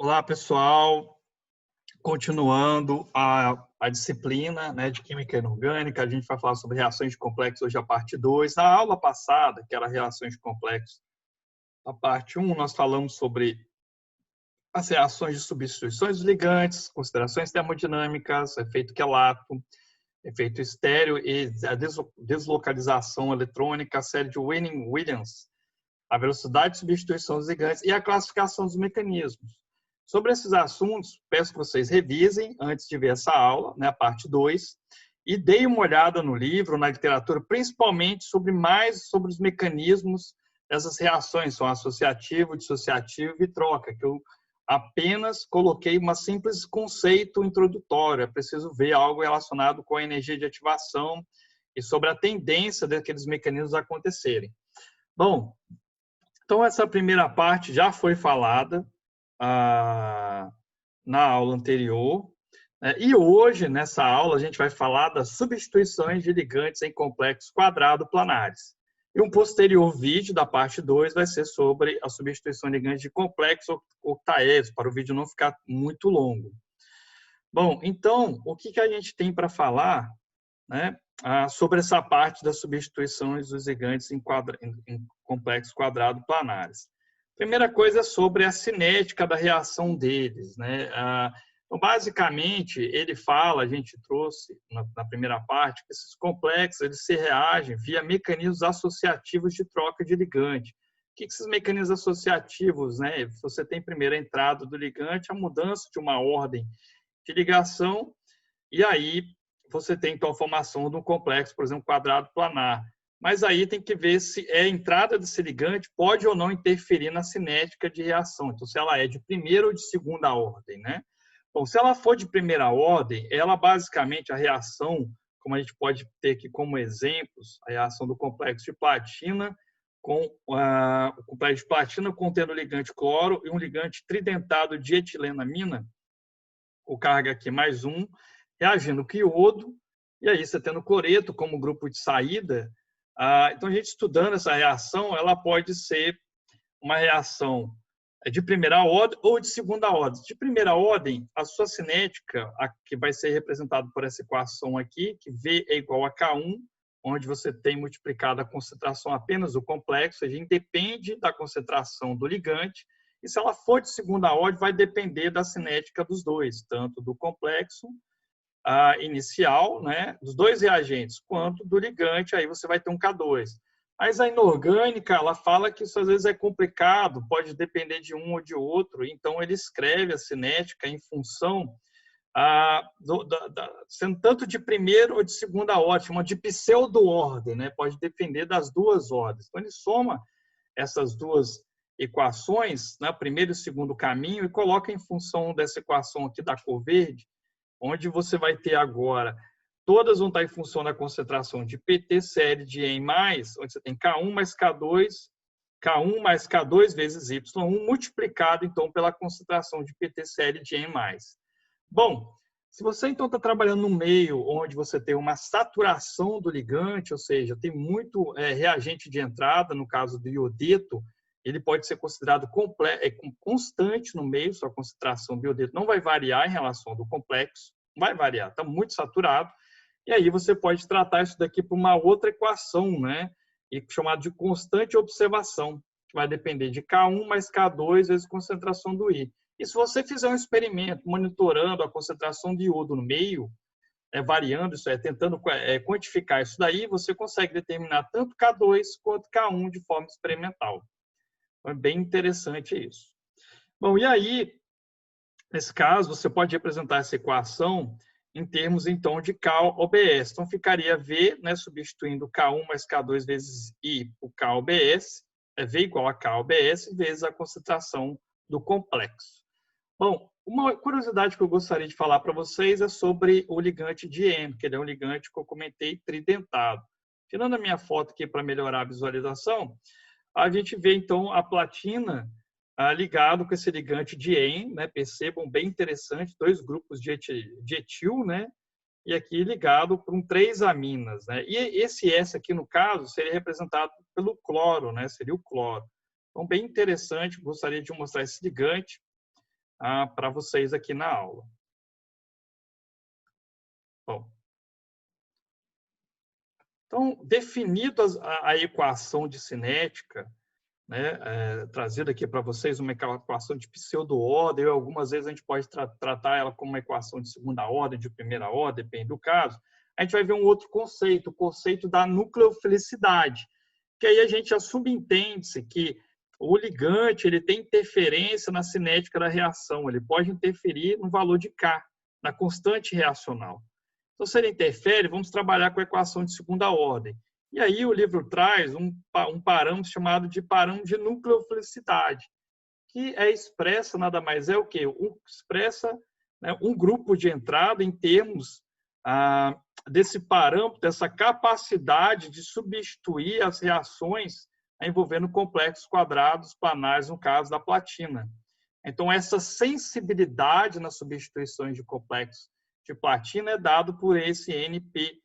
Olá, pessoal. Continuando a disciplina, né, de Química Inorgânica, a gente vai falar sobre reações de complexos hoje, a parte 2. Na aula passada, que era reações de complexos, a parte 1, nós falamos sobre as reações de substituições dos ligantes, considerações termodinâmicas, efeito quelato, efeito estéreo e a deslocalização eletrônica, a série de Winning-Williams, a velocidade de substituição dos ligantes e a classificação dos mecanismos. Sobre esses assuntos, peço que vocês revisem antes de ver essa aula, né, a parte 2, e deem uma olhada no livro, na literatura, principalmente sobre os mecanismos dessas reações, são associativo, dissociativo e troca, que eu apenas coloquei um simples conceito introdutório. É preciso ver algo relacionado com a energia de ativação e sobre a tendência daqueles mecanismos acontecerem. Bom, então essa primeira parte já foi falada na aula anterior, né? E hoje, nessa aula, a gente vai falar das substituições de ligantes em complexos quadrado-planares. E um posterior vídeo da parte 2 vai ser sobre a substituição de ligantes de complexos octaédricos, para o vídeo não ficar muito longo. Bom, então, o que a gente tem para falar, né, sobre essa parte das substituições dos ligantes em complexos quadrado-planares? Primeira coisa é sobre a cinética da reação deles, né? Então, basicamente, ele fala, a gente trouxe na primeira parte, que esses complexos eles se reagem via mecanismos associativos de troca de ligante. O que esses mecanismos associativos, né? Você tem primeiro a entrada do ligante, a mudança de uma ordem de ligação, e aí você tem então a formação de um complexo, por exemplo, quadrado planar. Mas aí tem que ver se a entrada desse ligante pode ou não interferir na cinética de reação. Então, se ela é de primeira ou de segunda ordem, né? Bom, se ela for de primeira ordem, ela basicamente, a reação, como a gente pode ter aqui como exemplos, a reação do complexo de platina com o complexo de platina contendo ligante cloro e um ligante tridentado de etilenamina, com carga aqui mais um, reagindo com iodo, e aí você tendo cloreto como grupo de saída. Então, a gente estudando essa reação, ela pode ser uma reação de primeira ordem ou de segunda ordem. De primeira ordem, a sua cinética, que vai ser representada por essa equação aqui, que V é igual a K1, onde você tem multiplicado a concentração apenas do complexo, a gente depende da concentração do ligante, e se ela for de segunda ordem, vai depender da cinética dos dois, tanto do complexo inicial, né, dos dois reagentes, quanto do ligante, aí você vai ter um K2. Mas a inorgânica, ela fala que isso às vezes é complicado, pode depender de um ou de outro, então ele escreve a cinética em função, sendo tanto de primeira ou de segunda ordem, uma de pseudo-ordem, né, pode depender das duas ordens. Então ele soma essas duas equações, né, primeiro e segundo caminho, e coloca em função dessa equação aqui da cor verde, onde você vai ter agora, todas vão estar em função da concentração de PT série de em mais, onde você tem K1 mais K2, K1 mais K2 vezes Y1, multiplicado, então, pela concentração de PT série de em mais. Bom, se você, então, está trabalhando no meio onde você tem uma saturação do ligante, ou seja, tem muito reagente de entrada, no caso do iodeto, ele pode ser considerado constante no meio, sua concentração do iodeto não vai variar em relação ao do complexo, vai variar, está muito saturado, e aí você pode tratar isso daqui por uma outra equação, né? Chamada de constante observação, que vai depender de K1 mais K2 vezes concentração do I. E se você fizer um experimento monitorando a concentração de iodo no meio, variando isso, tentando quantificar isso daí, você consegue determinar tanto K2 quanto K1 de forma experimental. É bem interessante isso. Bom, e aí, nesse caso, você pode representar essa equação em termos, então, de K/OBS. Então, ficaria V, né, substituindo K1 mais K2 vezes I por K/OBS, é V igual a K/OBS vezes a concentração do complexo. Bom, uma curiosidade que eu gostaria de falar para vocês é sobre o ligante de M, que ele é um ligante que eu comentei tridentado. Tirando a minha foto aqui para melhorar a visualização, a gente vê, então, a platina ligado com esse ligante de EN, né? Percebam, bem interessante, dois grupos de etil, né? E aqui ligado com 3 aminas, né? E esse S aqui, no caso, seria representado pelo cloro, né? Seria o cloro. Então, bem interessante, gostaria de mostrar esse ligante. para vocês aqui na aula. Bom, então, definida a equação de cinética, né, trazida aqui para vocês uma equação de pseudo-ordem, algumas vezes a gente pode tratar ela como uma equação de segunda ordem, de primeira ordem, depende do caso. A gente vai ver um outro conceito, o conceito da nucleofilicidade, que aí a gente já subentende-se que o ligante ele tem interferência na cinética da reação, ele pode interferir no valor de K, na constante reacional. Então, se ele interfere, vamos trabalhar com a equação de segunda ordem. E aí o livro traz um parâmetro chamado de parâmetro de nucleofilicidade, que é expressa, nada mais é o quê? Expressa, né, um grupo de entrada em termos desse parâmetro, dessa capacidade de substituir as reações envolvendo complexos quadrados planares, no caso da platina. Então, essa sensibilidade nas substituições de complexos de platina é dado por esse NPT,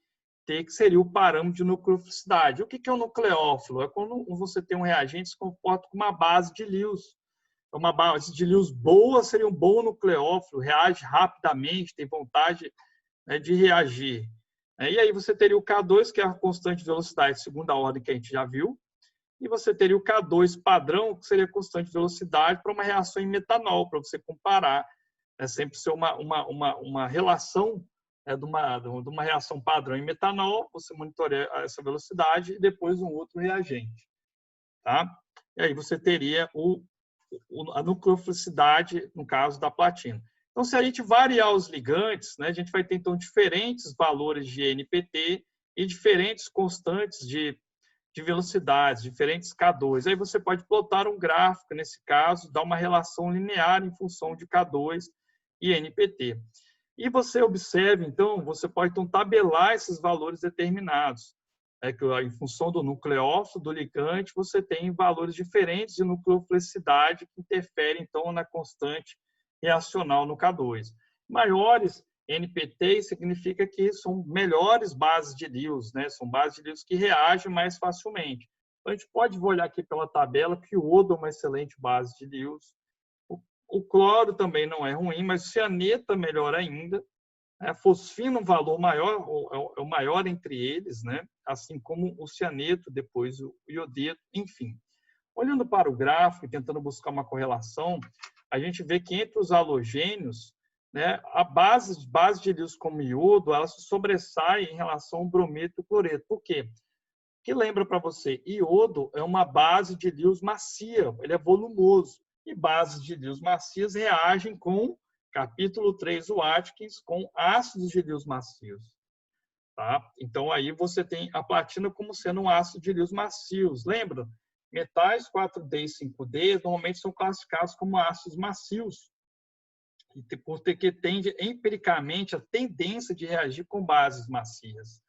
que seria o parâmetro de nucleofilicidade. O que é o nucleófilo? É quando você tem um reagente que se comporta como uma base de Lewis. Uma base de Lewis boa seria um bom nucleófilo, reage rapidamente, tem vontade, né, de reagir. E aí você teria o K2, que é a constante de velocidade de segunda ordem que a gente já viu, e você teria o K2 padrão, que seria a constante de velocidade para uma reação em metanol, para você comparar. É sempre ser uma relação de uma reação padrão em metanol, você monitoreia essa velocidade e depois um outro reagente. Tá? E aí você teria a nucleofilicidade, no caso da platina. Então, se a gente variar os ligantes, né, a gente vai ter, então, diferentes valores de NPT e diferentes constantes de velocidades, diferentes K2. Aí você pode plotar um gráfico, nesse caso, dar uma relação linear em função de K2 e NPT. E você observa, então, você pode então, tabelar esses valores determinados. Que em função do nucleófilo, do ligante, você tem valores diferentes de nucleofilicidade que interferem, então, na constante reacional no K2. Maiores NPT significa que são melhores bases de Lewis, né? São bases de Lewis que reagem mais facilmente. Então, a gente pode olhar aqui pela tabela que o iodo é uma excelente base de Lewis. O cloro também não é ruim, mas o cianeto é melhor ainda. A fosfina, um valor maior, é o maior entre eles, né? Assim como o cianeto, depois o iodeto, enfim. Olhando para o gráfico e tentando buscar uma correlação, a gente vê que entre os halogênios, né, a base de Lewis como iodo, ela se sobressai em relação ao brometo e cloreto. Por quê? Que lembra para você, iodo é uma base de Lewis macia, ele é volumoso. E bases de Lewis macias reagem com, capítulo 3, o Atkins, com ácidos de Lewis macios. Tá? Então, aí você tem a platina como sendo um ácido de Lewis macios. Lembra? Metais 4D e 5D normalmente são classificados como ácidos macios, porque tende empiricamente a tendência de reagir com bases macias.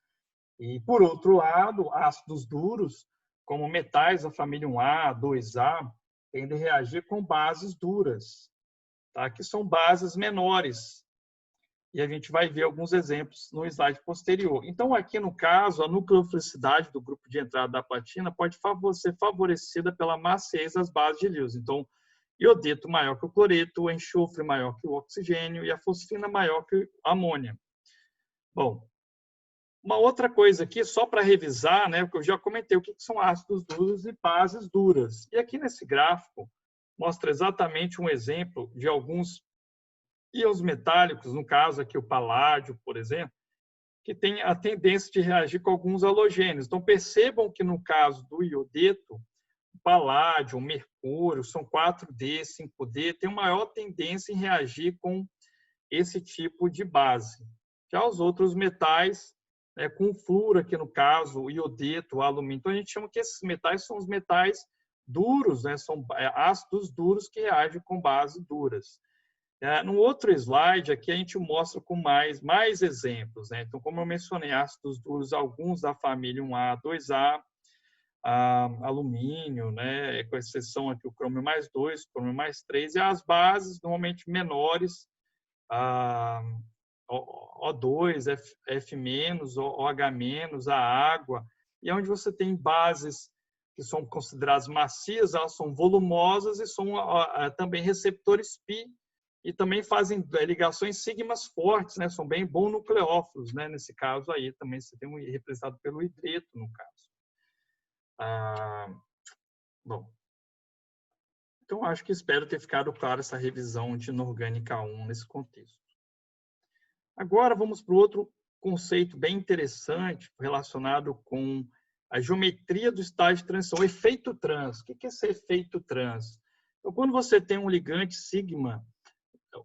E, por outro lado, ácidos duros, como metais da família 1A, 2A, tendem a reagir com bases duras, tá? Que são bases menores. E a gente vai ver alguns exemplos no slide posterior. Então, aqui no caso, a nucleofilicidade do grupo de entrada da platina pode ser favorecida pela maciez das bases de Lewis. Então, iodeto maior que o cloreto, o enxofre maior que o oxigênio e a fosfina maior que a amônia. Bom, uma outra coisa aqui, só para revisar, né, porque eu já comentei o que são ácidos duros e bases duras. E aqui nesse gráfico mostra exatamente um exemplo de alguns íons metálicos, no caso aqui o paládio, por exemplo, que tem a tendência de reagir com alguns halogênios. Então, percebam que no caso do iodeto, o paládio, o mercúrio, são 4D, 5D, tem uma maior tendência em reagir com esse tipo de base. Já os outros metais, com o flúor aqui no caso, o iodeto, o alumínio. Então, a gente chama que esses metais são os metais duros, né? São ácidos duros que reagem com bases duras. No outro slide, aqui a gente mostra com mais exemplos, né? Então, como eu mencionei, ácidos duros, alguns da família 1A, 2A, alumínio, né? Com exceção aqui o crômio mais 2, crômio mais 3, e as bases normalmente menores, O2, F-, OH-, a água, e onde você tem bases que são consideradas macias, elas são volumosas e são também receptores π e também fazem ligações sigmas fortes, né? São bem bons nucleófilos, né? Nesse caso aí também você tem um representado pelo hidreto, no caso. Bom, então acho que espero ter ficado claro essa revisão de inorgânica 1 nesse contexto. Agora vamos para o outro conceito bem interessante relacionado com a geometria do estágio de transição, o efeito trans. O que é esse efeito trans? Então, quando você tem um ligante sigma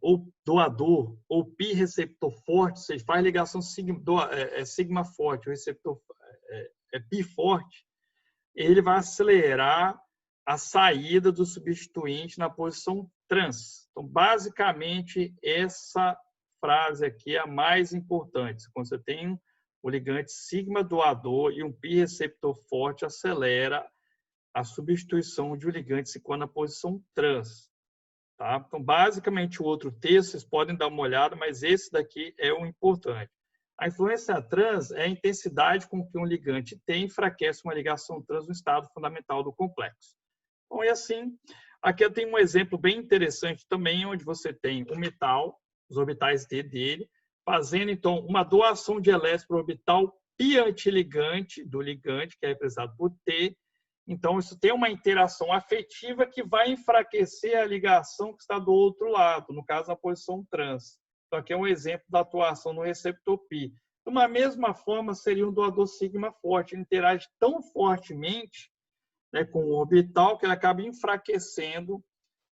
ou doador ou pi receptor forte, você faz ligação sigma forte, o receptor é pi forte, ele vai acelerar a saída do substituinte na posição trans. Então, basicamente, essa frase aqui é a mais importante. Quando você tem o ligante sigma doador e um pi receptor forte, acelera a substituição de um ligante se na posição trans. Tá? Então, basicamente, o outro texto, vocês podem dar uma olhada, mas esse daqui é o importante. A influência trans é a intensidade com que um ligante tem enfraquece uma ligação trans no estado fundamental do complexo. Bom, e assim, aqui eu tenho um exemplo bem interessante também, onde você tem o metal, os orbitais D dele, fazendo, então, uma doação de elétrons para o orbital pi antiligante do ligante, que é representado por T. Então, isso tem uma interação afetiva que vai enfraquecer a ligação que está do outro lado, no caso, a posição trans. Então, aqui é um exemplo da atuação no receptor pi. De uma mesma forma, seria um doador sigma forte. Ele interage tão fortemente, né, com o orbital que ele acaba enfraquecendo,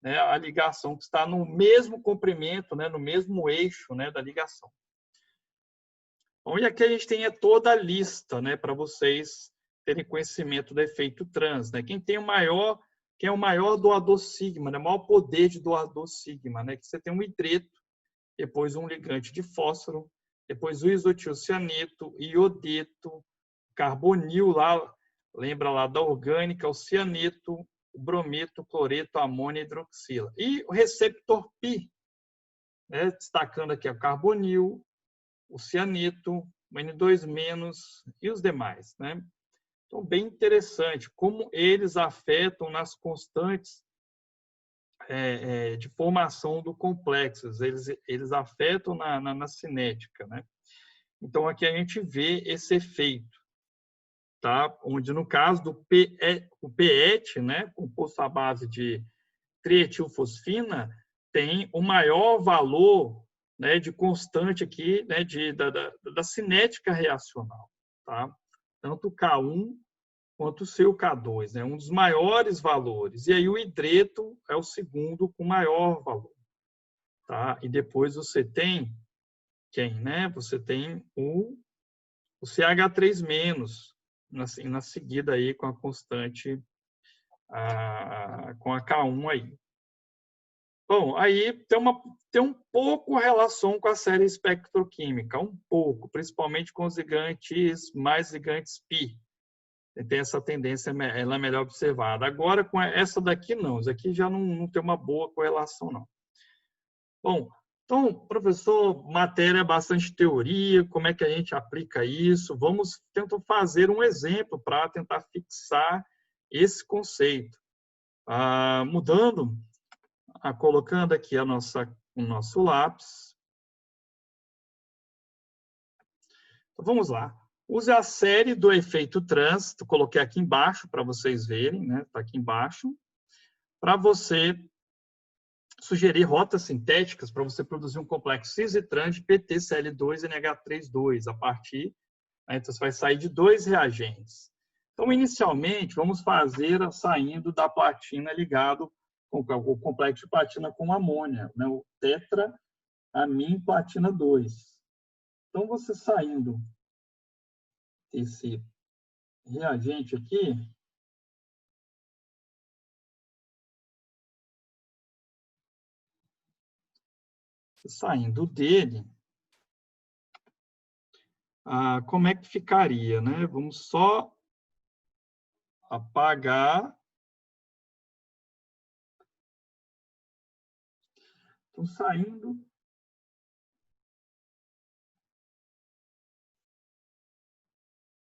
né, a ligação que está no mesmo comprimento, né, no mesmo eixo, né, da ligação. Bom, e aqui a gente tem toda a lista, né, para vocês terem conhecimento do efeito trans, né? Quem é o maior doador sigma, né? O maior poder de doador sigma, né? Que você tem um hidreto, depois um ligante de fósforo, depois o isotiocianeto, iodeto, carbonil lá, lembra lá da orgânica, o cianeto, o brometo, o cloreto, a amônia e hidroxila. E o receptor pi, né? Destacando aqui o carbonil, o cianeto, o N2- e os demais, né? Então, bem interessante como eles afetam nas constantes de formação do complexo. Eles afetam na cinética, né? Então, aqui a gente vê esse efeito, tá? Onde, no caso do o PET, né, composto à base de trietilfosfina, tem o maior valor, né, de constante aqui, né, da cinética reacional, tá? Tanto o K1 quanto o seu K2, né? Um dos maiores valores. E aí o hidreto é o segundo com maior valor. Tá? E depois você tem quem? Né? Você tem o CH3-, na seguida aí com a constante, com a K1 aí. Bom, aí tem um pouco relação com a série espectroquímica, um pouco, principalmente com os ligantes, mais ligantes pi. Tem essa tendência, ela é melhor observada. Agora, com essa daqui, não. Isso aqui já não tem uma boa correlação, não. Bom, então, professor, matéria é bastante teoria, como é que a gente aplica isso? Vamos tentar fazer um exemplo para tentar fixar esse conceito. Colocando aqui o nosso lápis. Então, vamos lá. Use a série do efeito trans, eu coloquei aqui embaixo para vocês verem, né? Está aqui embaixo, para você sugerir rotas sintéticas para você produzir um complexo cis-trans de PtCl2NH3,2 a partir, né? Então você vai sair de 2 reagentes. Então, inicialmente, vamos fazer saindo da platina ligado com o complexo de platina com amônia, né? O tetraamin platina 2. Então, você saindo esse reagente aqui, saindo dele, como é que ficaria, né? Vamos só apagar. Então, saindo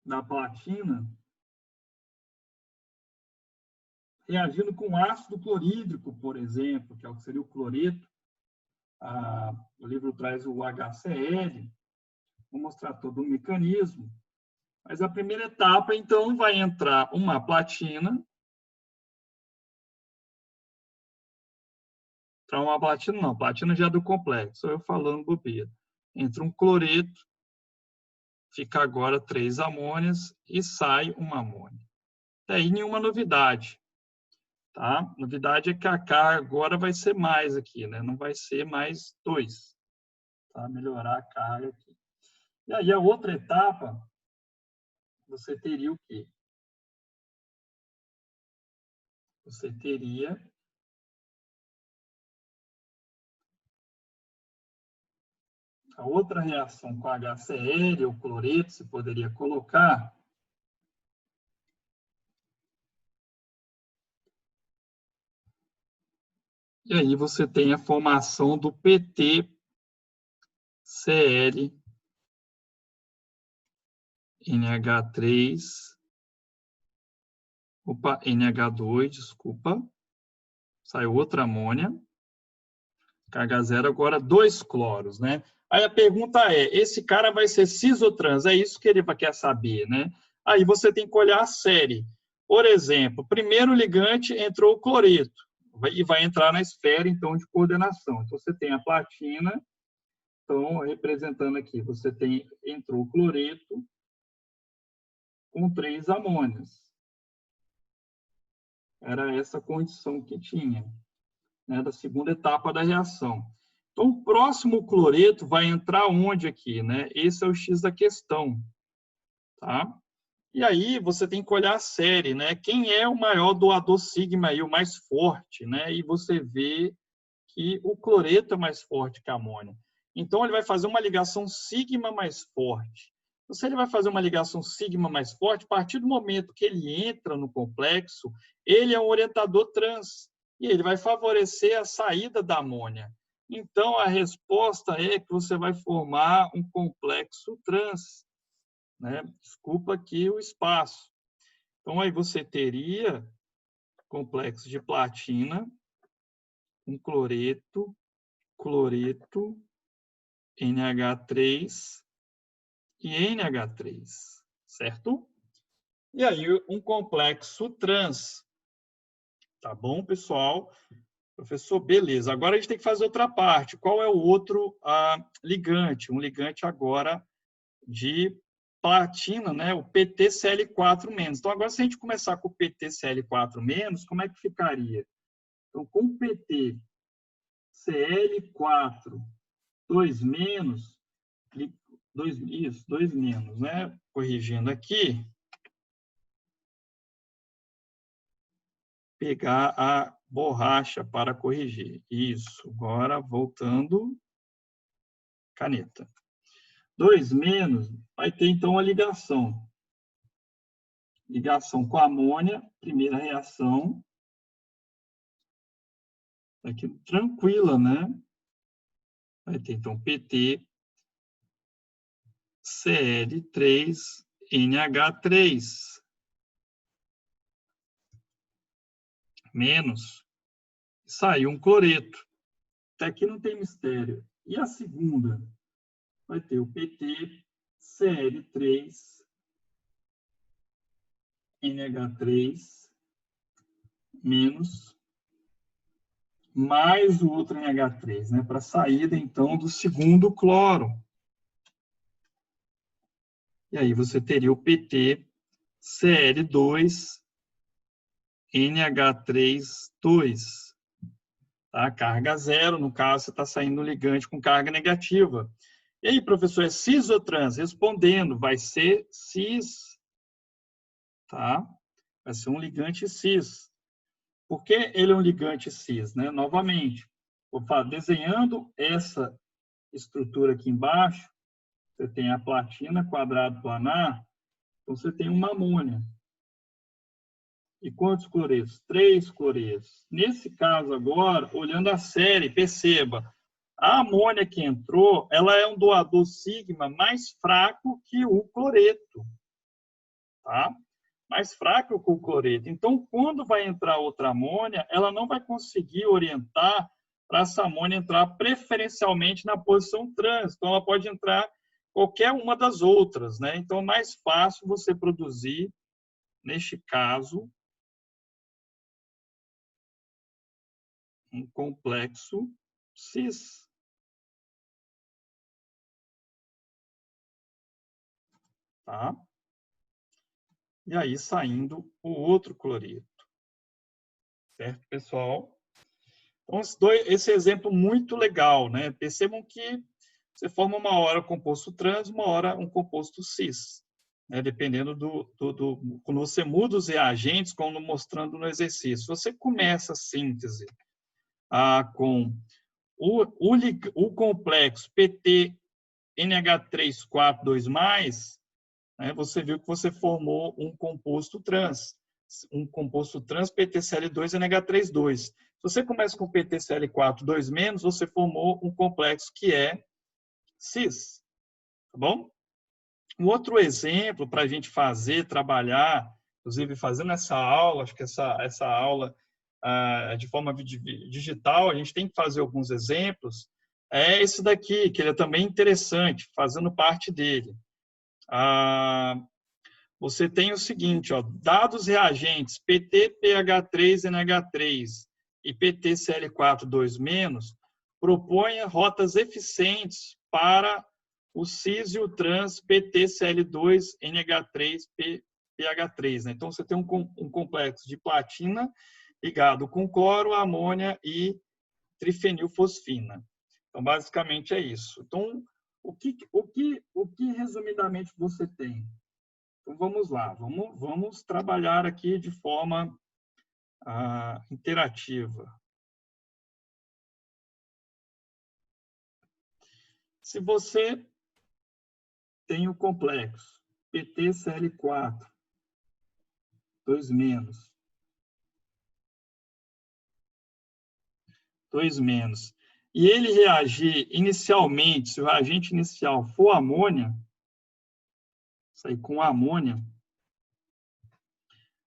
da platina, reagindo com ácido clorídrico, por exemplo, que é o que seria o cloreto, O livro traz o HCl, vou mostrar todo o mecanismo. Mas a primeira etapa, então, vai entrar uma platina. Uma platina não, platina já é do complexo, eu falando bobeira. Entra um cloreto, fica agora 3 amônias e sai uma amônia. Até aí nenhuma novidade. Tá? Novidade é que a carga agora vai ser mais aqui, né? Não vai ser mais 2. Tá? Melhorar a carga aqui. E aí a outra etapa, você teria o quê? Você teria a outra reação com HCl ou cloreto, você poderia colocar. E aí você tem a formação do PTCl, NH3, NH2, desculpa, saiu outra amônia, carga zero, agora 2 cloros, né? Aí a pergunta é, esse cara vai ser cis ou trans? É isso que ele quer saber, né? Aí você tem que olhar a série. Por exemplo, primeiro ligante entrou o cloreto, e vai entrar na esfera, então, de coordenação. Então, você tem a platina, então, representando aqui, você tem, entrou o cloreto com 3 amônias. Era essa a condição que tinha, né, da segunda etapa da reação. Então, o próximo cloreto vai entrar onde aqui, né? Esse é o X da questão, tá? E aí você tem que olhar a série, né? Quem é o maior doador sigma aí, o mais forte, né? E você vê que o cloreto é mais forte que a amônia. Então, ele vai fazer uma ligação sigma mais forte. Então, se ele vai fazer uma ligação sigma mais forte, a partir do momento que ele entra no complexo, ele é um orientador trans. E ele vai favorecer a saída da amônia. Então, a resposta é que você vai formar um complexo trans, né? Desculpa aqui o espaço. Então, aí você teria complexo de platina, um cloreto, NH3 e NH3, certo? E aí, um complexo trans. Tá bom, pessoal? Professor, beleza. Agora a gente tem que fazer outra parte. Qual é o outro ligante? Um ligante agora de platina, né? O PTCl4-. Então, agora, se a gente começar com o PTCl4-, como é que ficaria? Então, com o PTCl4, 2-, isso, 2-, né? Corrigindo aqui. Pegar a borracha para corrigir. Isso. Agora, voltando. Caneta. 2-, vai ter, então, a ligação. Ligação com a amônia, primeira reação. Aqui, tranquila, né? Vai ter, então, PT, Cl3, NH3. Menos. Saiu um cloreto. Até aqui não tem mistério. E a segunda? Vai ter o PT, Cl3, NH3, menos, mais o outro NH3, né? Para a saída, então, do segundo cloro. E aí você teria o PT, Cl2, NH3, 2. Tá? Carga zero, no caso, você está saindo ligante com carga negativa. E aí, professor, é cis ou trans? Respondendo, vai ser cis. Tá? Vai ser um ligante cis. Por que ele é um ligante cis? Né? Novamente, vou falar, desenhando essa estrutura aqui embaixo, você tem a platina quadrado planar, então você tem uma amônia. E quantos cloretos? 3 cloretos. Nesse caso agora, olhando a série, perceba, a amônia que entrou, ela é um doador sigma mais fraco que o cloreto. Tá? Mais fraco que o cloreto. Então, quando vai entrar outra amônia, ela não vai conseguir orientar para essa amônia entrar preferencialmente na posição trans. Então, ela pode entrar qualquer uma das outras, né? Então, é mais fácil você produzir, neste caso, um complexo cis. Tá? E aí, saindo o outro cloreto. Certo, pessoal? Então, esse exemplo muito legal, né? Percebam que você forma uma hora um composto trans, uma hora um composto cis, né? Dependendo quando você muda os reagentes, como mostrando no exercício. Você começa a síntese com o complexo PT-NH3-4,2+, né? Você viu que você formou um composto trans PTCl2NH3,2. Se você começa com PTCl4, 2-, você formou um complexo que é cis, tá bom? Um outro exemplo para a gente trabalhar, inclusive fazendo essa aula, acho que essa aula de forma digital, a gente tem que fazer alguns exemplos, é esse daqui, que ele é também interessante, fazendo parte dele. Você tem o seguinte, ó, dados reagentes PT-PH3-NH3 e PTCl4, 2-, propõe rotas eficientes para o cis e o trans PTCl2-NH3-PH3. Né? Então, você tem um complexo de platina ligado com cloro, amônia e trifenilfosfina. Então, basicamente é isso. Então, o que resumidamente você tem? Então, vamos lá, vamos trabalhar aqui de forma interativa. Se você tem o complexo PTCl4, 2-, 2-, e ele reagir inicialmente, se o reagente inicial for amônia, sair com amônia,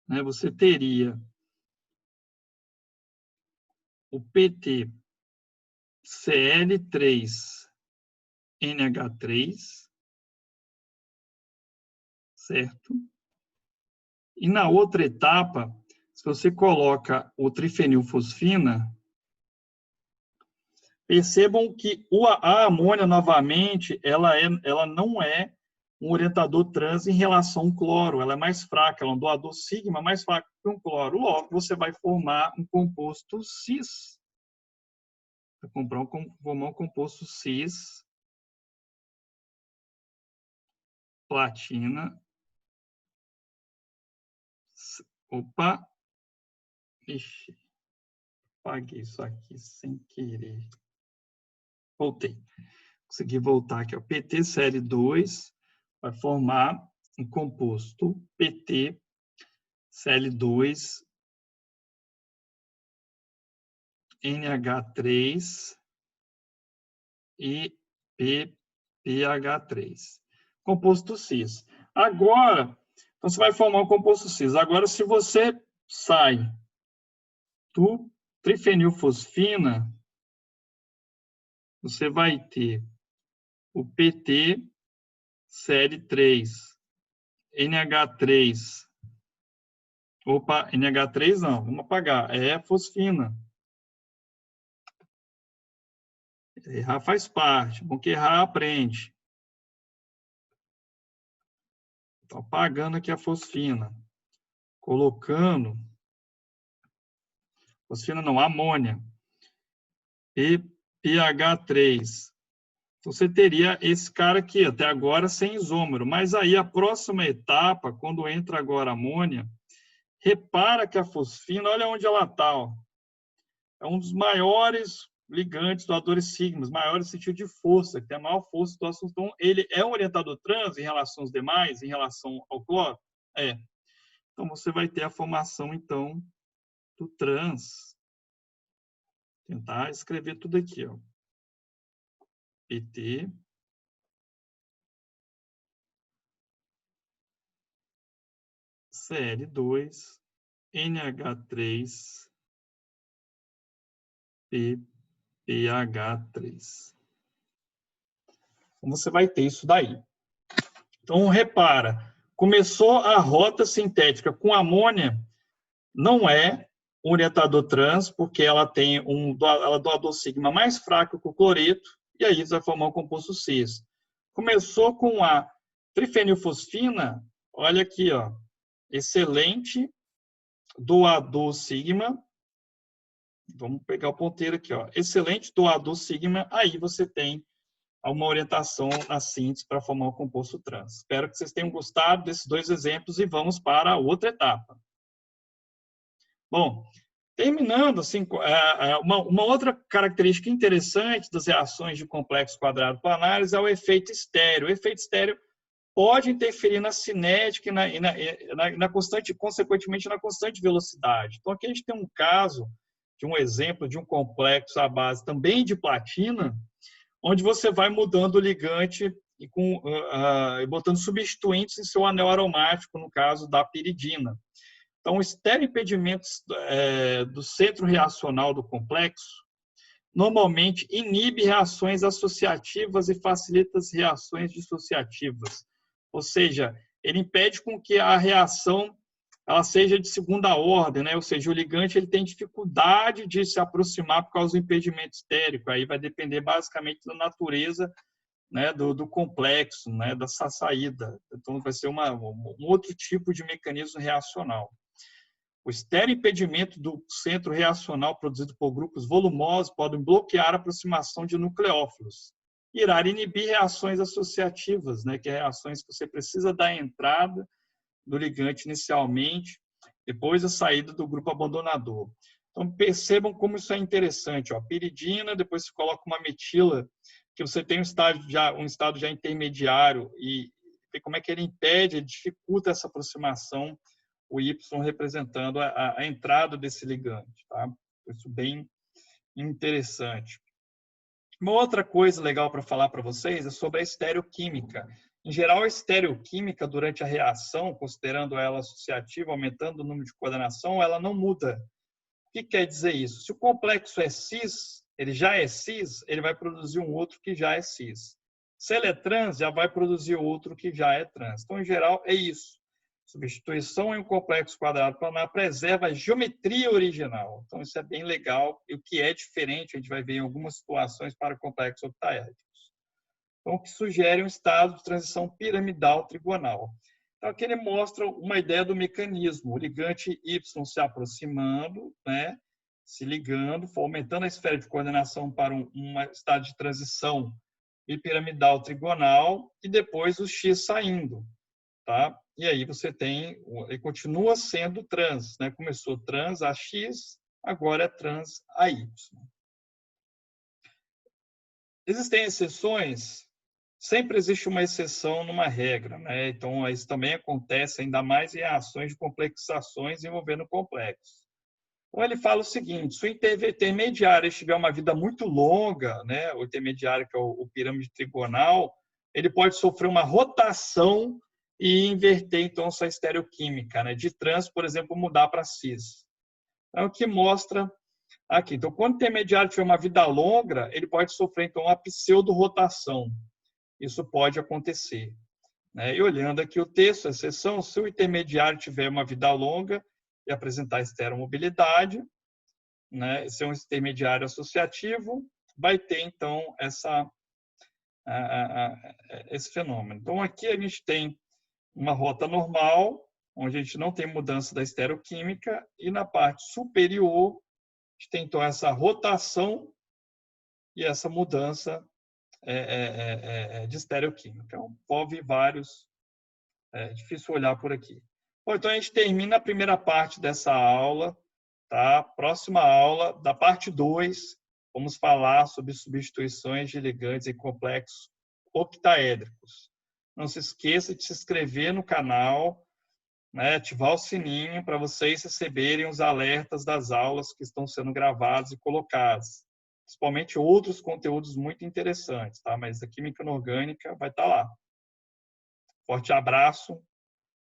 né, você teria o PTCl3NH3, certo? E na outra etapa, se você coloca o trifenilfosfina, percebam que a amônia, novamente, ela não é um orientador trans em relação ao cloro, ela é mais fraca, ela é um doador sigma mais fraco que um cloro. Logo, você vai formar um composto cis. Vai formar um composto cis, platina. Opa! Ixi, apaguei isso aqui sem querer. Voltei. Consegui voltar aqui. PTCl2 vai formar um composto PTCl2 NH3 e PPH3. Composto cis. Agora, então você vai formar um composto cis. Agora, se você sai do trifenilfosfina, você vai ter o PTCl3 NH3. Opa, NH3 não, vamos apagar. É fosfina. Errar faz parte, bom que errar aprende. Estou apagando aqui a fosfina. Colocando, fosfina não, amônia. E pH3. Então, você teria esse cara aqui, até agora sem isômero. Mas aí a próxima etapa, quando entra agora a amônia, repara que a fosfina, olha onde ela está. É um dos maiores ligantes doadores sigmas, maior sentido de força, que tem a maior força do assunto. Então, ele é um orientador trans em relação aos demais, em relação ao cloro? É. Então, você vai ter a formação, então, do trans. Tentar escrever tudo aqui, ó. PT. Cl2, NH3, P, pH3. Então, você vai ter isso daí. Então, repara, começou a rota sintética com amônia, não é um orientador trans, porque ela tem ela doador sigma mais fraco que o cloreto, e aí você vai formar o composto cis. Começou com a trifenilfosfina, olha aqui, ó, excelente doador sigma. Vamos pegar o ponteiro aqui, ó. Excelente doador sigma, aí você tem uma orientação na síntese para formar o composto trans. Espero que vocês tenham gostado desses dois exemplos e vamos para a outra etapa. Bom, terminando, assim, uma outra característica interessante das reações de complexos quadrados planares é o efeito estéreo. O efeito estéreo pode interferir na cinética e na constante, consequentemente, na constante velocidade. Então, aqui a gente tem um caso de um exemplo de um complexo à base também de platina, onde você vai mudando o ligante e botando substituintes em seu anel aromático, no caso da piridina. Então, o estereoimpedimento do centro reacional do complexo normalmente inibe reações associativas e facilita as reações dissociativas. Ou seja, ele impede com que a reação ela seja de segunda ordem, né? Ou seja, o ligante ele tem dificuldade de se aproximar por causa do impedimento estérico. Aí vai depender basicamente da natureza, né, do complexo, né, dessa saída. Então, vai ser um outro tipo de mecanismo reacional. O estereoimpedimento do centro reacional produzido por grupos volumosos pode bloquear a aproximação de nucleófilos. Irá inibir reações associativas, né, que é reações que você precisa dar entrada do ligante inicialmente, depois a saída do grupo abandonador. Então, percebam como isso é interessante. Ó, piridina, depois você coloca uma metila, que você tem um estado já intermediário, e como é que ele impede, ele dificulta essa aproximação, o Y representando a entrada desse ligante. Tá? Isso bem interessante. Uma outra coisa legal para falar para vocês é sobre a estereoquímica. Em geral, a estereoquímica, durante a reação, considerando ela associativa, aumentando o número de coordenação, ela não muda. O que quer dizer isso? Se o complexo é cis, ele já é cis, ele vai produzir um outro que já é cis. Se ele é trans, já vai produzir outro que já é trans. Então, em geral, é isso. Substituição em um complexo quadrado planar preserva a geometria original. Então, isso é bem legal. E o que é diferente, a gente vai ver em algumas situações para complexos octaédricos. Então, o que sugere um estado de transição piramidal trigonal. Então, aqui ele mostra uma ideia do mecanismo. O ligante Y se aproximando, né, se ligando, aumentando a esfera de coordenação para um estado de transição bipiramidal trigonal e depois o X saindo. Tá? E aí você tem, ele continua sendo trans, né? Começou trans a X, agora é trans a Y. Existem exceções? Sempre existe uma exceção numa regra, né? Então, isso também acontece ainda mais em ações de complexizações envolvendo complexos. Então, ele fala o seguinte, se o intermediário tiver uma vida muito longa, né? O intermediário, que é o pirâmide trigonal, ele pode sofrer uma rotação e inverter, então, sua estereoquímica, né? De trans, por exemplo, mudar para cis. É o que mostra aqui. Então, quando o intermediário tiver uma vida longa, ele pode sofrer, então, uma pseudo-rotação. Isso pode acontecer. Né? E olhando aqui o texto, a exceção, se o intermediário tiver uma vida longa e apresentar esteromobilidade, né? Ser um intermediário associativo, vai ter, então, esse fenômeno. Então, aqui a gente tem uma rota normal, onde a gente não tem mudança da estereoquímica, e na parte superior, a gente tem então essa rotação e essa mudança de estereoquímica. Então, envolve vários, é difícil olhar por aqui. Bom, então a gente termina a primeira parte dessa aula, tá? Próxima aula, da parte 2, vamos falar sobre substituições de ligantes em complexos octaédricos. Não se esqueça de se inscrever no canal, né, ativar o sininho para vocês receberem os alertas das aulas que estão sendo gravadas e colocadas. Principalmente outros conteúdos muito interessantes, tá? Mas a química inorgânica vai estar lá. Forte abraço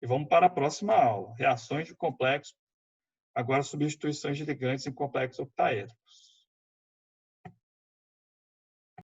e vamos para a próxima aula. Reações de complexos, agora substituições de ligantes em complexos octaédricos.